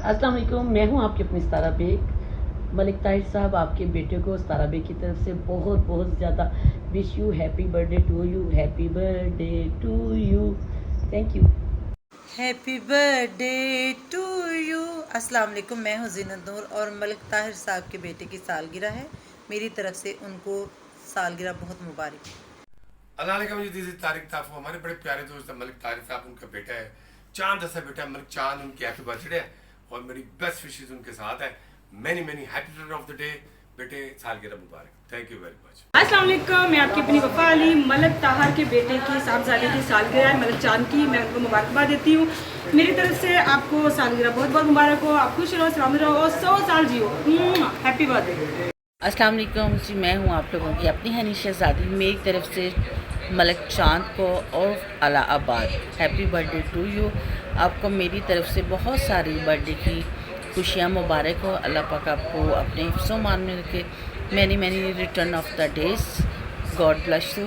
अस्सलाम वालेकुम, मैं हूँ आपकी अपनी सतारा बेग। मलिक ताहिर साहब, आपके बेटे को सतारा बेग की तरफ से बहुत बहुत ज़्यादा wish you, happy birthday to you, happy birthday to you. Thank you. Happy birthday to you. अस्सलाम वालेकुम, मैं हूँ ज़ीनत नूर और मलिक ताहिर साहब के बेटे की सालगिरह है। मेरी तरफ से उनको सालगिरह बहुत मुबारक। अल्लाह जी तारिक ताफ़ हमारे बड़े प्यारे दोस्त मलिक तारिक साहब, उनका बेटा है चांद ऐसा बेटा मलिक चांद, उनकी हैप्पी बर्थडे है और मेरी बेस्ट विशेष उनके साथ है। Many many happy birthday of the day बेटे, सालगिरह मुबारक। Thank you very much. अस्सलाम वालेकुम, मैं आपकी अपनी वफ़ा अली। मलिक ताहर के बेटे की साहबजादे की सालगिरह है, मलिक चांद की, मैं उनको मुबारकबाद देती हूँ। मेरी तरफ से आपको सालगिरह बहुत बहुत मुबारक हो, आप खुश रहो, सलामत रहो और 100 साल जियो। Happy birthday. अस्सलाम वालेकुम जी, मैं हूँ आप लोगों की अपनी हनी शहज़ादी। मेरी तरफ से मलिक चांद को और अला आबाद हैप्पी बर्थडे टू यू। आपको मेरी तरफ से बहुत सारी बर्थडे की खुशियाँ मुबारक हो। अल्लाह पाक आपको अपने हिफ्ज़-ओ-मान में रखे। Many many return of the days. God bless you.